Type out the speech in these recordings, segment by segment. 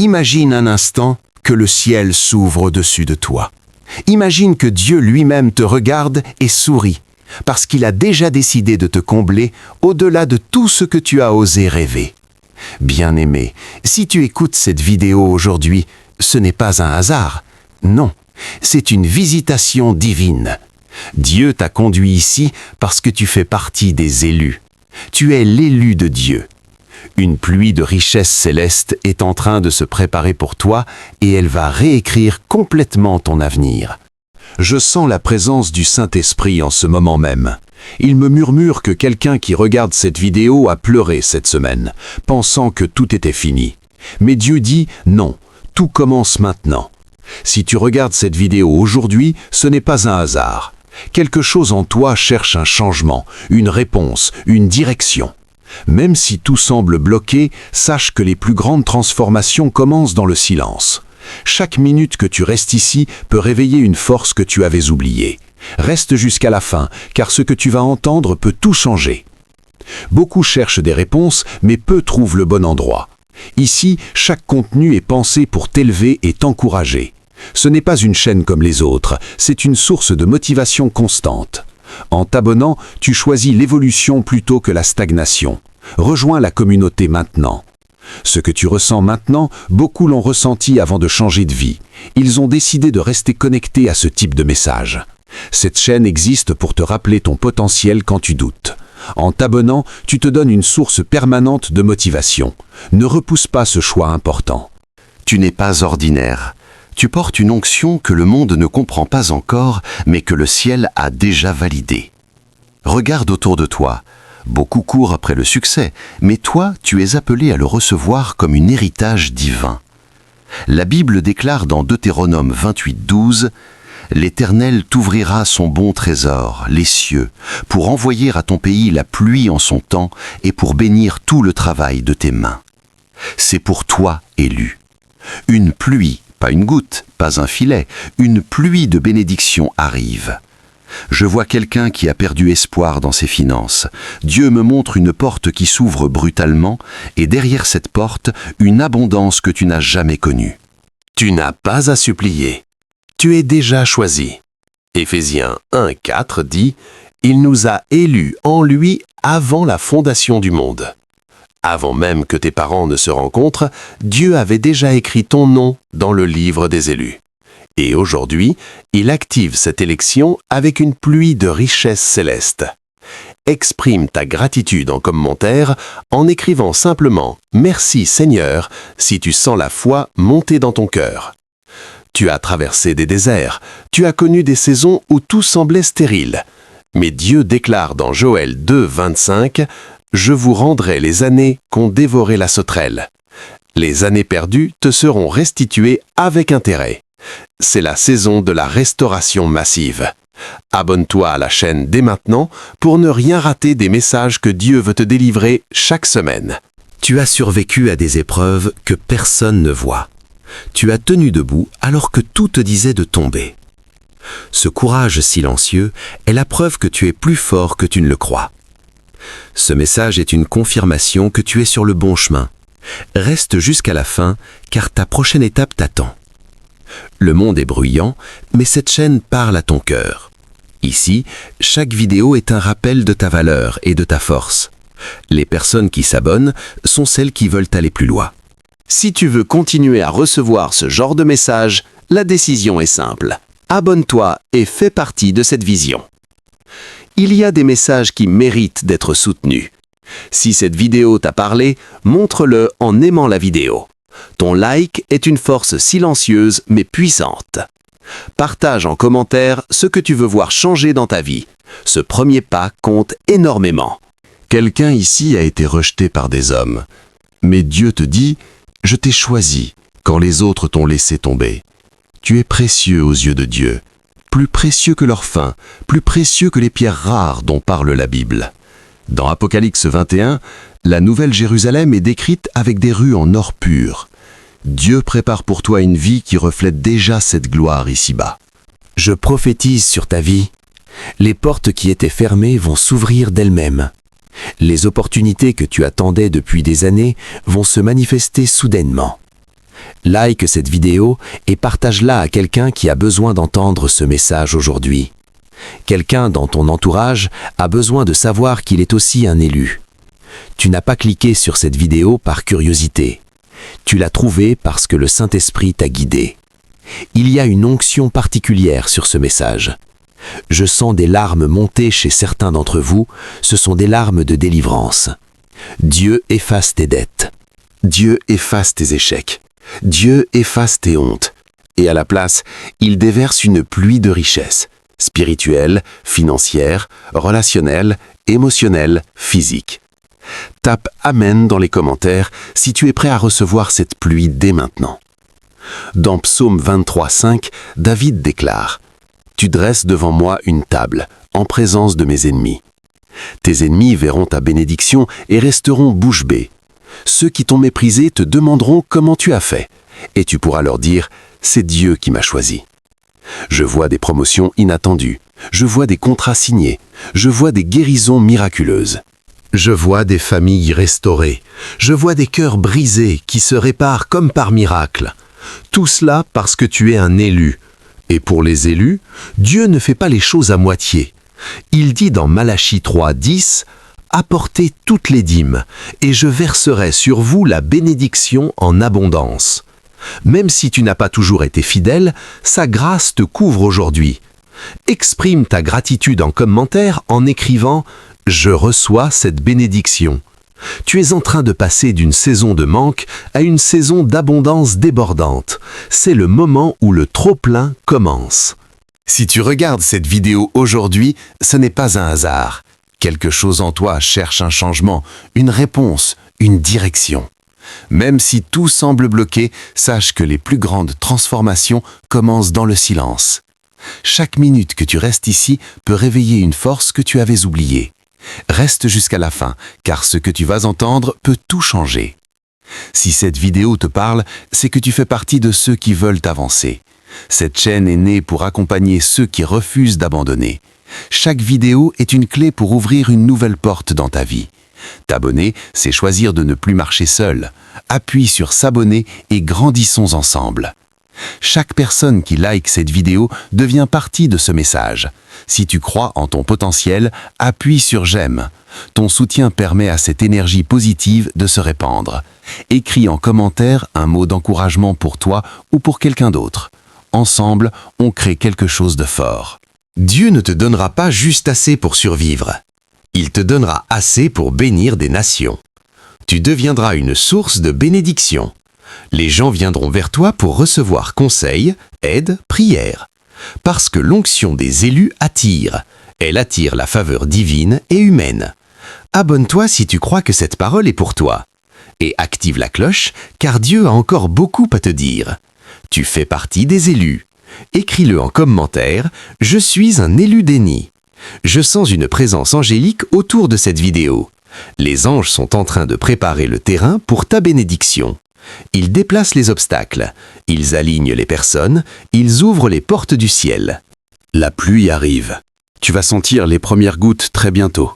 Imagine un instant que le ciel s'ouvre au-dessus de toi. Imagine que Dieu lui-même te regarde et sourit, parce qu'il a déjà décidé de te combler au-delà de tout ce que tu as osé rêver. Bien-aimé, si tu écoutes cette vidéo aujourd'hui, ce n'est pas un hasard. Non, c'est une visitation divine. Dieu t'a conduit ici parce que tu fais partie des élus. Tu es l'élu de Dieu. Une pluie de richesses célestes est en train de se préparer pour toi et elle va réécrire complètement ton avenir. Je sens la présence du Saint-Esprit en ce moment même. Il me murmure que quelqu'un qui regarde cette vidéo a pleuré cette semaine, pensant que tout était fini. Mais Dieu dit non, tout commence maintenant. Si tu regardes cette vidéo aujourd'hui, ce n'est pas un hasard. Quelque chose en toi cherche un changement, une réponse, une direction. Même si tout semble bloqué, sache que les plus grandes transformations commencent dans le silence. Chaque minute que tu restes ici peut réveiller une force que tu avais oubliée. Reste jusqu'à la fin, car ce que tu vas entendre peut tout changer. Beaucoup cherchent des réponses, mais peu trouvent le bon endroit. Ici, chaque contenu est pensé pour t'élever et t'encourager. Ce n'est pas une chaîne comme les autres, c'est une source de motivation constante. En t'abonnant, tu choisis l'évolution plutôt que la stagnation. Rejoins la communauté maintenant. Ce que tu ressens maintenant, beaucoup l'ont ressenti avant de changer de vie. Ils ont décidé de rester connectés à ce type de message. Cette chaîne existe pour te rappeler ton potentiel quand tu doutes. En t'abonnant, tu te donnes une source permanente de motivation. Ne repousse pas ce choix important. Tu n'es pas ordinaire. Tu portes une onction que le monde ne comprend pas encore, mais que le ciel a déjà validée. Regarde autour de toi. Beaucoup courent après le succès, mais toi, tu es appelé à le recevoir comme un héritage divin. La Bible déclare dans Deutéronome 28:12 « L'Éternel t'ouvrira son bon trésor, les cieux, pour envoyer à ton pays la pluie en son temps et pour bénir tout le travail de tes mains. » C'est pour toi, élu. Une pluie, pas une goutte, pas un filet, une pluie de bénédiction arrive. Je vois quelqu'un qui a perdu espoir dans ses finances. Dieu me montre une porte qui s'ouvre brutalement et derrière cette porte, une abondance que tu n'as jamais connue. Tu n'as pas à supplier. Tu es déjà choisi. Éphésiens 1:4 dit « Il nous a élus en lui avant la fondation du monde ». Avant même que tes parents ne se rencontrent, Dieu avait déjà écrit ton nom dans le livre des élus. Et aujourd'hui, il active cette élection avec une pluie de richesses célestes. Exprime ta gratitude en commentaire en écrivant simplement « Merci Seigneur » si tu sens la foi monter dans ton cœur. Tu as traversé des déserts, tu as connu des saisons où tout semblait stérile. Mais Dieu déclare dans Joël 2:25 « Je vous rendrai les années qu'ont dévoré la sauterelle. Les années perdues te seront restituées avec intérêt. » C'est la saison de la restauration massive. Abonne-toi à la chaîne dès maintenant pour ne rien rater des messages que Dieu veut te délivrer chaque semaine. Tu as survécu à des épreuves que personne ne voit. Tu as tenu debout alors que tout te disait de tomber. Ce courage silencieux est la preuve que tu es plus fort que tu ne le crois. Ce message est une confirmation que tu es sur le bon chemin. Reste jusqu'à la fin, car ta prochaine étape t'attend. Le monde est bruyant, mais cette chaîne parle à ton cœur. Ici, chaque vidéo est un rappel de ta valeur et de ta force. Les personnes qui s'abonnent sont celles qui veulent aller plus loin. Si tu veux continuer à recevoir ce genre de message, la décision est simple. Abonne-toi et fais partie de cette vision. Il y a des messages qui méritent d'être soutenus. Si cette vidéo t'a parlé, montre-le en aimant la vidéo. Ton like est une force silencieuse mais puissante. Partage en commentaire ce que tu veux voir changer dans ta vie. Ce premier pas compte énormément. Quelqu'un ici a été rejeté par des hommes. Mais Dieu te dit « Je t'ai choisi quand les autres t'ont laissé tomber. Tu es précieux aux yeux de Dieu, plus précieux que leur fin, plus précieux que les pierres rares dont parle la Bible. » Dans Apocalypse 21, la Nouvelle Jérusalem est décrite avec des rues en or pur. Dieu prépare pour toi une vie qui reflète déjà cette gloire ici-bas. Je prophétise sur ta vie. Les portes qui étaient fermées vont s'ouvrir d'elles-mêmes. Les opportunités que tu attendais depuis des années vont se manifester soudainement. Like cette vidéo et partage-la à quelqu'un qui a besoin d'entendre ce message aujourd'hui. Quelqu'un dans ton entourage a besoin de savoir qu'il est aussi un élu. Tu n'as pas cliqué sur cette vidéo par curiosité. Tu l'as trouvée parce que le Saint-Esprit t'a guidé. Il y a une onction particulière sur ce message. Je sens des larmes monter chez certains d'entre vous, ce sont des larmes de délivrance. Dieu efface tes dettes. Dieu efface tes échecs. Dieu efface tes hontes. Et à la place, il déverse une pluie de richesses, spirituelle, financière, relationnelle, émotionnelle, physique. Tape Amen dans les commentaires si tu es prêt à recevoir cette pluie dès maintenant. Dans Psaume 23:5, David déclare « Tu dresses devant moi une table, en présence de mes ennemis. Tes ennemis verront ta bénédiction et resteront bouche bée. Ceux qui t'ont méprisé te demanderont comment tu as fait, et tu pourras leur dire « C'est Dieu qui m'a choisi ». Je vois des promotions inattendues, je vois des contrats signés, je vois des guérisons miraculeuses. Je vois des familles restaurées, je vois des cœurs brisés qui se réparent comme par miracle. Tout cela parce que tu es un élu. Et pour les élus, Dieu ne fait pas les choses à moitié. Il dit dans Malachie 3:10, « Apportez toutes les dîmes, et je verserai sur vous la bénédiction en abondance. » Même si tu n'as pas toujours été fidèle, sa grâce te couvre aujourd'hui. Exprime ta gratitude en commentaire en écrivant « Je reçois cette bénédiction ». Tu es en train de passer d'une saison de manque à une saison d'abondance débordante. C'est le moment où le trop-plein commence. Si tu regardes cette vidéo aujourd'hui, ce n'est pas un hasard. Quelque chose en toi cherche un changement, une réponse, une direction. Même si tout semble bloqué, sache que les plus grandes transformations commencent dans le silence. Chaque minute que tu restes ici peut réveiller une force que tu avais oubliée. Reste jusqu'à la fin, car ce que tu vas entendre peut tout changer. Si cette vidéo te parle, c'est que tu fais partie de ceux qui veulent avancer. Cette chaîne est née pour accompagner ceux qui refusent d'abandonner. Chaque vidéo est une clé pour ouvrir une nouvelle porte dans ta vie. T'abonner, c'est choisir de ne plus marcher seul. Appuie sur s'abonner et grandissons ensemble. Chaque personne qui like cette vidéo devient partie de ce message. Si tu crois en ton potentiel, appuie sur j'aime. Ton soutien permet à cette énergie positive de se répandre. Écris en commentaire un mot d'encouragement pour toi ou pour quelqu'un d'autre. Ensemble, on crée quelque chose de fort. Dieu ne te donnera pas juste assez pour survivre. Il te donnera assez pour bénir des nations. Tu deviendras une source de bénédiction. Les gens viendront vers toi pour recevoir conseils, aide, prière. Parce que l'onction des élus attire. Elle attire la faveur divine et humaine. Abonne-toi si tu crois que cette parole est pour toi. Et active la cloche, car Dieu a encore beaucoup à te dire. Tu fais partie des élus. Écris-le en commentaire, « Je suis un élu déni ». Je sens une présence angélique autour de cette vidéo. Les anges sont en train de préparer le terrain pour ta bénédiction. Ils déplacent les obstacles, ils alignent les personnes, ils ouvrent les portes du ciel. La pluie arrive. Tu vas sentir les premières gouttes très bientôt.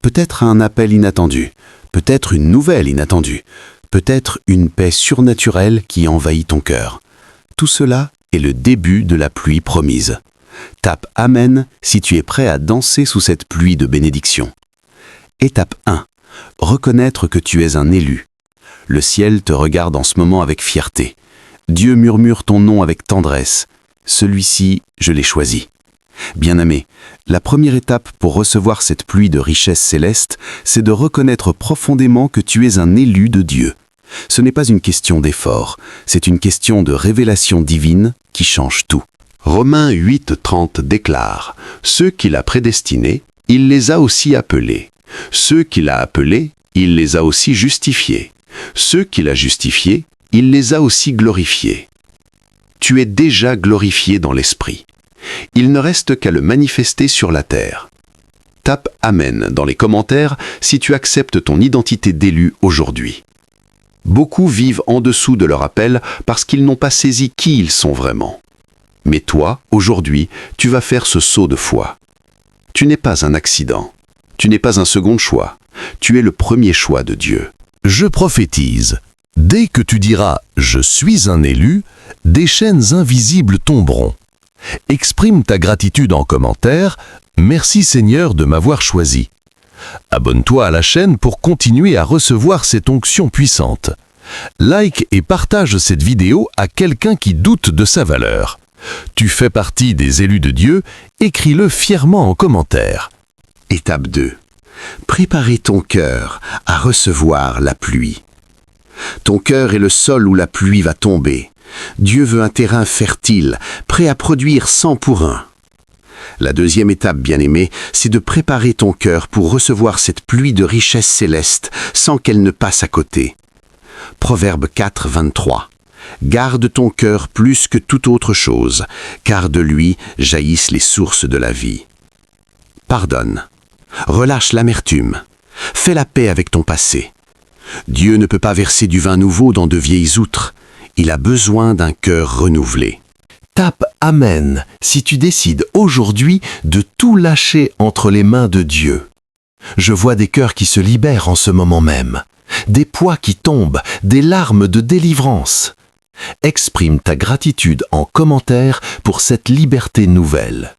Peut-être un appel inattendu, peut-être une nouvelle inattendue, peut-être une paix surnaturelle qui envahit ton cœur. Tout cela est le début de la pluie promise. Tape Amen si tu es prêt à danser sous cette pluie de bénédiction. Étape 1. Reconnaître que tu es un élu. Le ciel te regarde en ce moment avec fierté. Dieu murmure ton nom avec tendresse. Celui-ci, je l'ai choisi. Bien-aimé, la première étape pour recevoir cette pluie de richesse céleste, c'est de reconnaître profondément que tu es un élu de Dieu. Ce n'est pas une question d'effort, c'est une question de révélation divine qui change tout. Romains 8:30 déclare « Ceux qu'il a prédestinés, il les a aussi appelés. Ceux qu'il a appelés, il les a aussi justifiés. Ceux qu'il a justifiés, il les a aussi glorifiés. » Tu es déjà glorifié dans l'esprit. Il ne reste qu'à le manifester sur la terre. Tape Amen dans les commentaires si tu acceptes ton identité d'élu aujourd'hui. Beaucoup vivent en dessous de leur appel parce qu'ils n'ont pas saisi qui ils sont vraiment. Mais toi, aujourd'hui, tu vas faire ce saut de foi. Tu n'es pas un accident. Tu n'es pas un second choix. Tu es le premier choix de Dieu. Je prophétise. Dès que tu diras « Je suis un élu », des chaînes invisibles tomberont. Exprime ta gratitude en commentaire « Merci Seigneur de m'avoir choisi ». Abonne-toi à la chaîne pour continuer à recevoir cette onction puissante. Like et partage cette vidéo à quelqu'un qui doute de sa valeur. Tu fais partie des élus de Dieu, écris-le fièrement en commentaire. Étape 2. Préparer ton cœur à recevoir la pluie. Ton cœur est le sol où la pluie va tomber. Dieu veut un terrain fertile, prêt à produire 100 pour 1. La deuxième étape, bien-aimé, c'est de préparer ton cœur pour recevoir cette pluie de richesse céleste sans qu'elle ne passe à côté. Proverbe 4, 23. Garde ton cœur plus que toute autre chose, car de lui jaillissent les sources de la vie. Pardonne. Relâche l'amertume. Fais la paix avec ton passé. Dieu ne peut pas verser du vin nouveau dans de vieilles outres. Il a besoin d'un cœur renouvelé. Tape Amen si tu décides aujourd'hui de tout lâcher entre les mains de Dieu. Je vois des cœurs qui se libèrent en ce moment même, des poids qui tombent, des larmes de délivrance. Exprime ta gratitude en commentaire pour cette liberté nouvelle.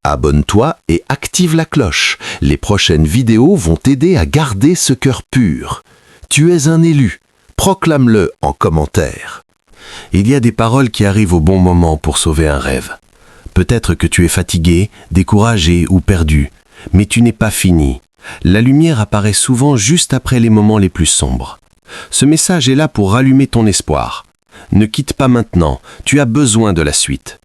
Abonne-toi et active la cloche. Les prochaines vidéos vont t'aider à garder ce cœur pur. Tu es un élu. Proclame-le en commentaire. Il y a des paroles qui arrivent au bon moment pour sauver un rêve. Peut-être que tu es fatigué, découragé ou perdu, mais tu n'es pas fini. La lumière apparaît souvent juste après les moments les plus sombres. Ce message est là pour rallumer ton espoir. Ne quitte pas maintenant, tu as besoin de la suite.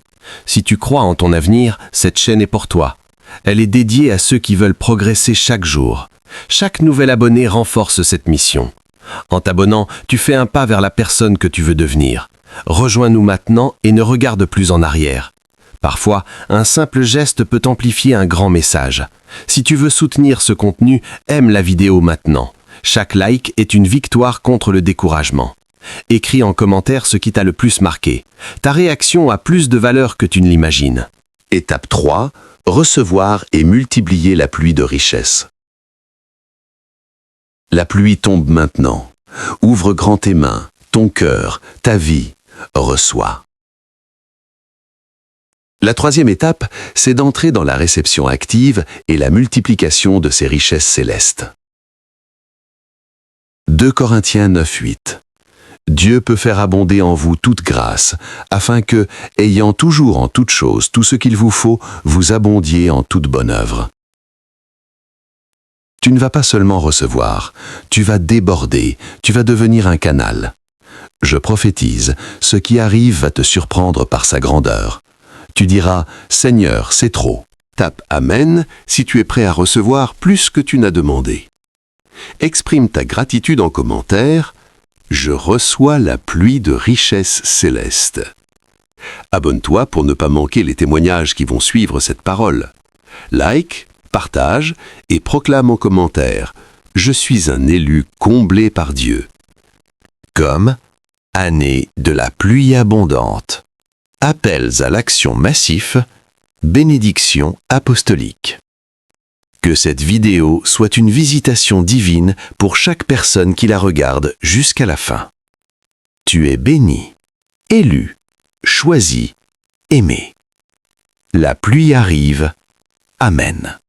Si tu crois en ton avenir, cette chaîne est pour toi. Elle est dédiée à ceux qui veulent progresser chaque jour. Chaque nouvel abonné renforce cette mission. En t'abonnant, tu fais un pas vers la personne que tu veux devenir. Rejoins-nous maintenant et ne regarde plus en arrière. Parfois, un simple geste peut amplifier un grand message. Si tu veux soutenir ce contenu, aime la vidéo maintenant. Chaque like est une victoire contre le découragement. Écris en commentaire ce qui t'a le plus marqué. Ta réaction a plus de valeur que tu ne l'imagines. Étape 3. Recevoir et multiplier la pluie de richesse. La pluie tombe maintenant. Ouvre grand tes mains, ton cœur, ta vie. Reçois. La troisième étape, c'est d'entrer dans la réception active et la multiplication de ces richesses célestes. 2 Corinthiens 9, 8. Dieu peut faire abonder en vous toute grâce, afin que, ayant toujours en toute chose tout ce qu'il vous faut, vous abondiez en toute bonne œuvre. Tu ne vas pas seulement recevoir, tu vas déborder, tu vas devenir un canal. Je prophétise, ce qui arrive va te surprendre par sa grandeur. Tu diras, Seigneur, c'est trop. Tape Amen si tu es prêt à recevoir plus que tu n'as demandé. Exprime ta gratitude en commentaire. Je reçois la pluie de richesses célestes. Abonne-toi pour ne pas manquer les témoignages qui vont suivre cette parole. Like, partage et proclame en commentaire « Je suis un élu comblé par Dieu ». Comme année de la pluie abondante. Appels à l'action massif, bénédiction apostolique. Que cette vidéo soit une visitation divine pour chaque personne qui la regarde jusqu'à la fin. Tu es béni, élu, choisi, aimé. La pluie arrive. Amen.